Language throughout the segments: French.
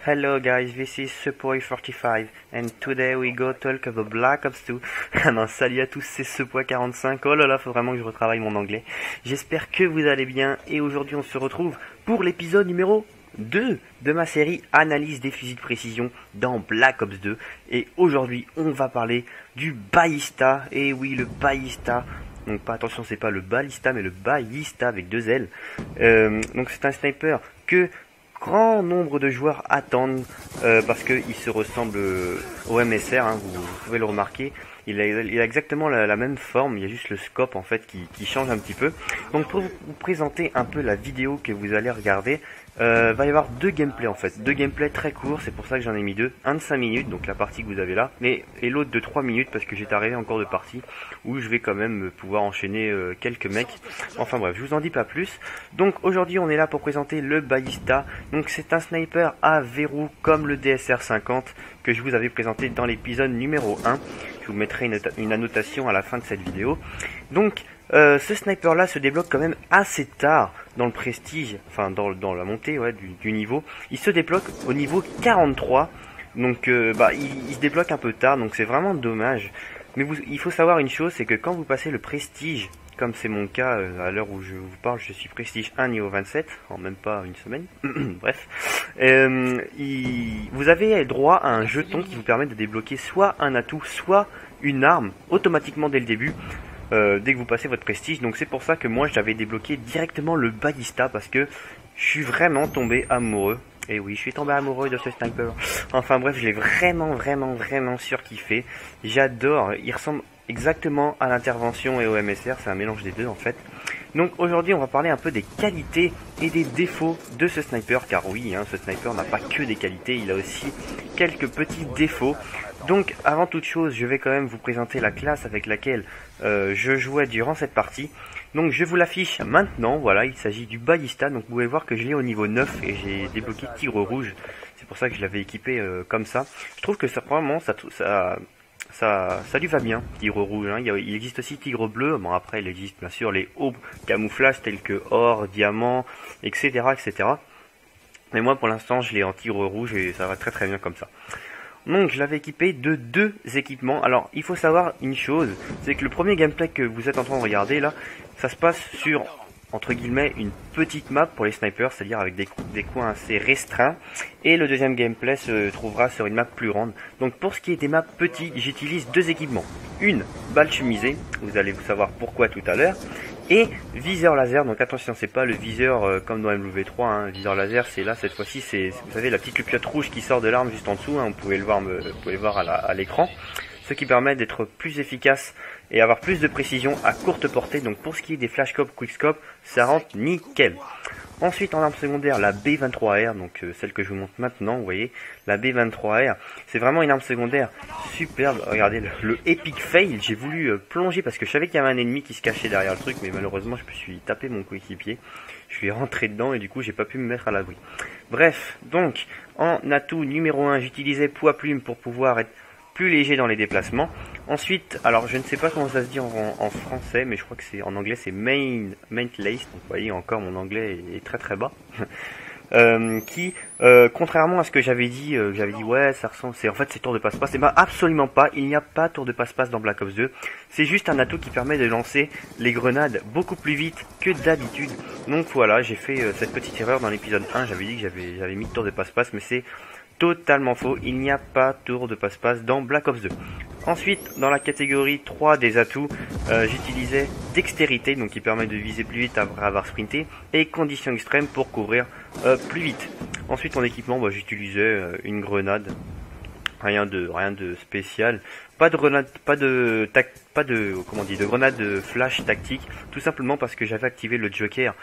Hello guys, this is Sepoy45 and today we go talk about Black Ops 2. Non, salut à tous, c'est Sepoy45. Oh là là, faut vraiment que je retravaille mon anglais. J'espère que vous allez bien et aujourd'hui on se retrouve pour l'épisode numéro 2 de ma série Analyse des fusils de précision dans Black Ops 2. Et aujourd'hui on va parler du Ballista. Et oui, le Ballista. Donc pas attention, c'est pas le Ballista mais le Ballista avec deux L. Donc c'est un sniper que grand nombre de joueurs attendent parce qu'il se ressemble au MSR, hein, vous pouvez le remarquer. Il a exactement la même forme, il y a juste le scope en fait qui change un petit peu. Donc pour vous présenter un peu la vidéo que vous allez regarder, va y avoir deux gameplays en fait, deux gameplays très courts, c'est pour ça que j'en ai mis deux, un de 5 minutes, donc la partie que vous avez là, et l'autre de 3 minutes parce que j'étais arrivé encore de partie où je vais quand même pouvoir enchaîner quelques mecs. Enfin bref, je vous en dis pas plus. Donc aujourd'hui on est là pour présenter le Ballista. Donc c'est un sniper à verrou comme le DSR50 que je vous avais présenté dans l'épisode numéro 1. Je vous mettrai une annotation à la fin de cette vidéo. Donc ce sniper là se débloque quand même assez tard dans le prestige, enfin dans la montée du niveau. Il se débloque au niveau 43, donc il se débloque un peu tard, donc c'est vraiment dommage. Mais il faut savoir une chose, c'est que quand vous passez le prestige, comme c'est mon cas à l'heure où je vous parle, je suis prestige 1 niveau 27 en même pas une semaine. Bref, vous avez droit à un jeton qui vous permet de débloquer soit un atout, soit une arme automatiquement dès le début. Dès que vous passez votre prestige, donc c'est pour ça que moi j'avais débloqué directement le Ballista parce que je suis vraiment tombé amoureux. Et oui, je suis tombé amoureux de ce sniper. Enfin bref, je l'ai vraiment surkiffé. J'adore, il ressemble exactement à l'intervention et au MSR, c'est un mélange des deux en fait. Donc aujourd'hui on va parler un peu des qualités et des défauts de ce sniper, car oui, hein, ce sniper n'a pas que des qualités, il a aussi quelques petits défauts. Donc avant toute chose, je vais quand même vous présenter la classe avec laquelle je jouais durant cette partie. Donc je vous l'affiche maintenant, voilà, il s'agit du Ballista. Donc vous pouvez voir que je l'ai au niveau 9 et j'ai débloqué Tigre Rouge. C'est pour ça que je l'avais équipé comme ça. Je trouve que ça vraiment ça lui va bien, Tigre Rouge, hein. Il existe aussi Tigre Bleu. Bon après il existe bien sûr les hauts camouflages tels que or, diamant, etc. Mais moi pour l'instant je l'ai en Tigre Rouge et ça va très bien comme ça. Donc je l'avais équipé de deux équipements. Alors il faut savoir une chose, c'est que le premier gameplay que vous êtes en train de regarder là, ça se passe sur entre guillemets une petite map pour les snipers, c'est-à-dire avec des coins assez restreints. Et le deuxième gameplay se trouvera sur une map plus grande. Donc pour ce qui est des maps petits, j'utilise deux équipements. Une balle chemisée, vous allez vous savoir pourquoi tout à l'heure. Et viseur laser, donc attention, c'est pas le viseur comme dans MW3, hein. Viseur laser, c'est là, cette fois-ci, c'est, vous savez, la petite lupiote rouge qui sort de l'arme juste en dessous, hein. Vous pouvez le voir à l'écran. Ce qui permet d'être plus efficace et avoir plus de précision à courte portée. Donc pour ce qui est des flashscope, quickscope, ça rentre nickel. Ensuite en arme secondaire, la B23R, donc celle que je vous montre maintenant, vous voyez, la B23R, c'est vraiment une arme secondaire superbe. Regardez le epic fail, j'ai voulu plonger parce que je savais qu'il y avait un ennemi qui se cachait derrière le truc, mais malheureusement je me suis tapé mon coéquipier. Je suis rentré dedans et du coup j'ai pas pu me mettre à l'abri. Bref, donc en atout numéro 1, j'utilisais poids plume pour pouvoir être plus léger dans les déplacements. Ensuite, alors je ne sais pas comment ça se dit en français, mais je crois que c'est en anglais c'est main lace. Donc vous voyez encore mon anglais est très bas. Contrairement à ce que j'avais dit ouais ça ressemble, c'est en fait c'est tour de passe-passe. Et ben absolument pas, il n'y a pas tour de passe-passe dans Black Ops 2. C'est juste un atout qui permet de lancer les grenades beaucoup plus vite que d'habitude. Donc voilà, j'ai fait cette petite erreur dans l'épisode 1, j'avais dit que j'avais mis tour de passe-passe, mais c'est totalement faux, il n'y a pas tour de passe-passe dans Black Ops 2. Ensuite, dans la catégorie 3 des atouts, j'utilisais dextérité, donc qui permet de viser plus vite après avoir sprinté, et conditions extrêmes pour couvrir plus vite. Ensuite, en équipement, j'utilisais une grenade, rien de spécial, pas de grenade flash tactique, tout simplement parce que j'avais activé le Joker,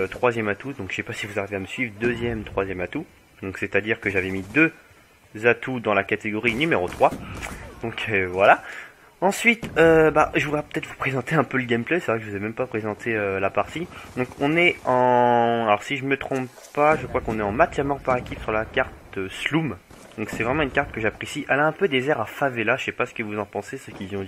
troisième atout, donc je sais pas si vous arrivez à me suivre, deuxième, troisième atout. Donc c'est-à-dire que j'avais mis deux atouts dans la catégorie numéro 3. Donc voilà. Ensuite, je vais peut-être vous présenter un peu le gameplay. C'est vrai que je vous ai même pas présenté la partie. Donc on est en... Alors si je me trompe pas, je crois qu'on est en match à mort par équipe sur la carte Sloom. Donc c'est vraiment une carte que j'apprécie. Elle a un peu des airs à favela. Je sais pas ce que vous en pensez, ceux qui y ont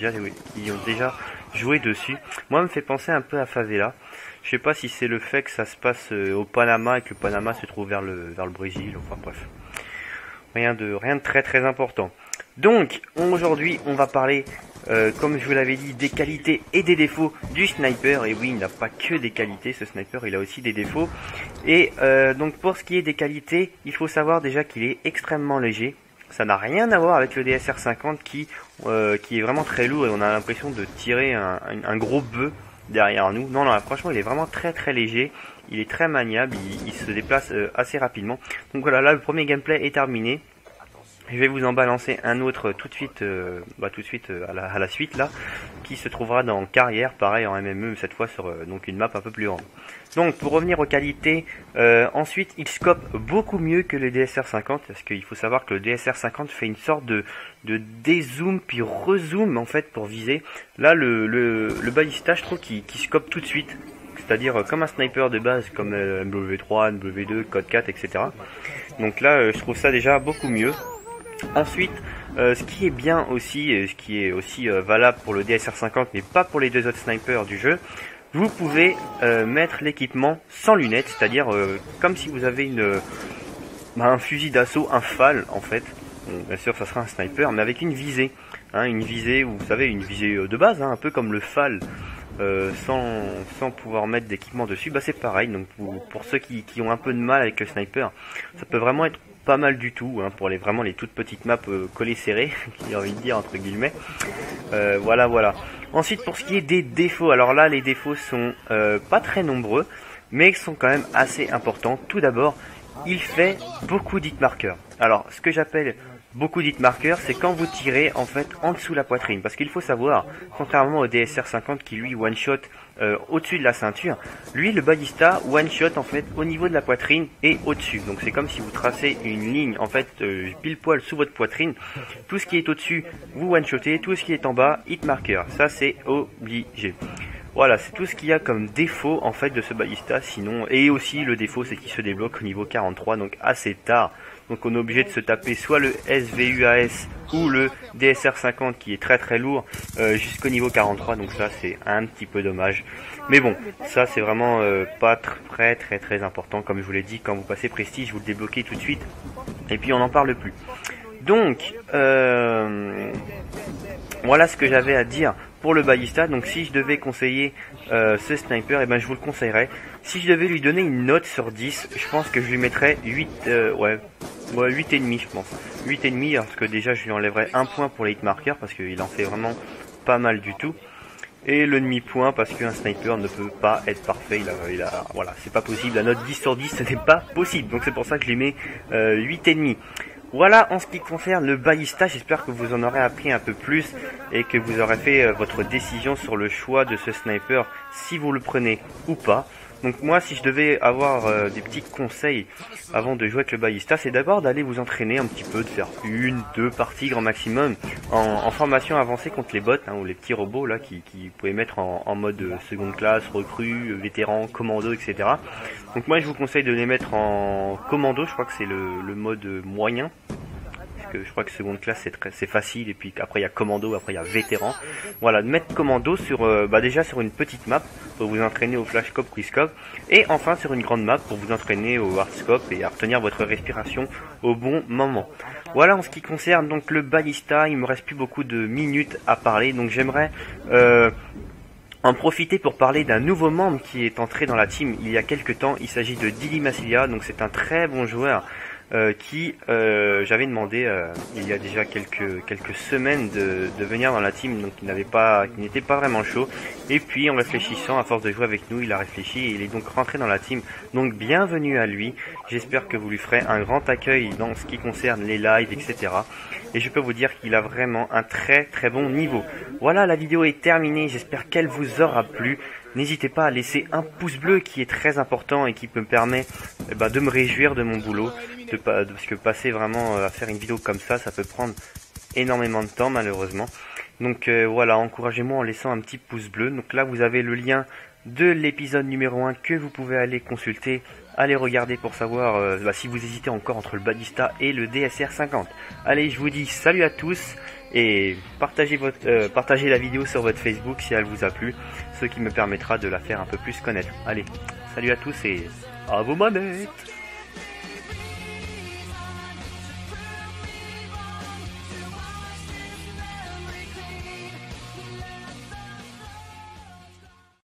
déjà jouer dessus. Moi, me fait penser un peu à Favela. Je sais pas si c'est le fait que ça se passe au Panama et que le Panama se trouve vers le Brésil. Enfin bref, rien de très très important. Donc aujourd'hui, on va parler, comme je vous l'avais dit, des qualités et des défauts du sniper. Et oui, il n'a pas que des qualités, ce sniper, il a aussi des défauts. Et donc pour ce qui est des qualités, il faut savoir déjà qu'il est extrêmement léger. Ça n'a rien à voir avec le DSR 50 qui est vraiment très lourd et on a l'impression de tirer un gros bœuf derrière nous. Non, non, franchement, il est vraiment très très léger. Il est très maniable, il se déplace assez rapidement. Donc voilà, là, le premier gameplay est terminé. Je vais vous en balancer un autre tout de suite, à la suite là, qui se trouvera dans Carrière, pareil en MME, cette fois sur donc une map un peu plus grande. Donc pour revenir aux qualités, ensuite il scope beaucoup mieux que le DSR 50, parce qu'il faut savoir que le DSR 50 fait une sorte de dézoom puis rezoom en fait pour viser. Là le ballista, je trouve qu'il scope tout de suite. C'est-à-dire comme un sniper de base, comme MW3, MW2, Code 4, etc. Donc là, je trouve ça déjà beaucoup mieux. Ensuite, ce qui est bien aussi, ce qui est aussi valable pour le DSR 50, mais pas pour les deux autres snipers du jeu, vous pouvez mettre l'équipement sans lunettes, c'est-à-dire comme si vous avez un fusil d'assaut, un FAL en fait. Bon, bien sûr, ça sera un sniper, mais avec une visée. Une visée, vous savez, une visée de base, un peu comme le FAL. Sans pouvoir mettre d'équipement dessus, bah c'est pareil. Donc pour ceux qui ont un peu de mal avec le sniper, ça peut vraiment être pas mal du tout pour vraiment les toutes petites maps collées serrées, j'ai envie de dire entre guillemets. Voilà. Ensuite pour ce qui est des défauts, alors là les défauts sont pas très nombreux, mais sont quand même assez importants. Tout d'abord, il fait beaucoup d'hit markers. Alors ce que j'appelle beaucoup d'hit markers, c'est quand vous tirez en fait en dessous de la poitrine, parce qu'il faut savoir, contrairement au DSR 50 qui lui one shot au-dessus de la ceinture, lui le ballista one shot en fait au niveau de la poitrine et au-dessus. Donc c'est comme si vous tracez une ligne en fait pile poil sous votre poitrine. Tout ce qui est au-dessus vous one shotez, tout ce qui est en bas hit marker. Ça c'est obligé. Voilà, c'est tout ce qu'il y a comme défaut en fait de ce ballista. Sinon, et aussi le défaut c'est qu'il se débloque au niveau 43, donc assez tard. Donc on est obligé de se taper soit le SVUAS ou le DSR 50 qui est très très lourd jusqu'au niveau 43. Donc ça c'est un petit peu dommage. Mais bon, ça c'est vraiment pas très important. Comme je vous l'ai dit, quand vous passez Prestige, vous le débloquez tout de suite. Et puis on n'en parle plus. Donc voilà ce que j'avais à dire pour le ballista. Donc si je devais conseiller ce sniper, je vous le conseillerais. Si je devais lui donner une note sur 10, je pense que je lui mettrais 8, 8,5 je pense. 8,5 parce que déjà je lui enlèverais un point pour les hit markers parce qu'il en fait vraiment pas mal du tout. Et le demi-point parce qu'un sniper ne peut pas être parfait, voilà, c'est pas possible. La note 10 sur 10 ce n'est pas possible. Donc c'est pour ça que je lui mets 8,5. Voilà en ce qui concerne le ballista, j'espère que vous en aurez appris un peu plus et que vous aurez fait votre décision sur le choix de ce sniper, si vous le prenez ou pas. Donc moi si je devais avoir des petits conseils avant de jouer avec le ballista, c'est d'abord d'aller vous entraîner un petit peu, de faire 1-2 parties grand maximum en formation avancée contre les bots ou les petits robots là qui vous pouvez mettre en mode seconde classe, recrue, vétéran, commando, etc. Donc moi je vous conseille de les mettre en commando, je crois que c'est le mode moyen. Que je crois que seconde classe c'est facile, et puis après il y a commando, après il y a vétéran. Voilà, de mettre commando sur déjà sur une petite map pour vous entraîner au flashscope, quickscope, et enfin sur une grande map pour vous entraîner au hardscope et à retenir votre respiration au bon moment. Voilà en ce qui concerne donc le ballista. Il me reste plus beaucoup de minutes à parler, donc j'aimerais en profiter pour parler d'un nouveau membre qui est entré dans la team il y a quelques temps. Il s'agit de Dili Massilia, donc c'est un très bon joueur qui j'avais demandé il y a déjà quelques semaines de venir dans la team, donc il n'était pas vraiment chaud, et puis en réfléchissant, à force de jouer avec nous, il a réfléchi et il est donc rentré dans la team. Donc bienvenue à lui, j'espère que vous lui ferez un grand accueil dans ce qui concerne les lives, etc. Et je peux vous dire qu'il a vraiment un très bon niveau. Voilà, la vidéo est terminée, j'espère qu'elle vous aura plu. N'hésitez pas à laisser un pouce bleu qui est très important et qui me permet de me réjouir de mon boulot. Parce que passer vraiment à faire une vidéo comme ça peut prendre énormément de temps malheureusement. Donc voilà, encouragez-moi en laissant un petit pouce bleu. Donc là vous avez le lien de l'épisode numéro 1 que vous pouvez aller consulter. Allez regarder pour savoir si vous hésitez encore entre le ballista et le DSR 50. Allez, je vous dis salut à tous et partagez la vidéo sur votre Facebook si elle vous a plu, ce qui me permettra de la faire un peu plus connaître. Allez, salut à tous et à vos manettes.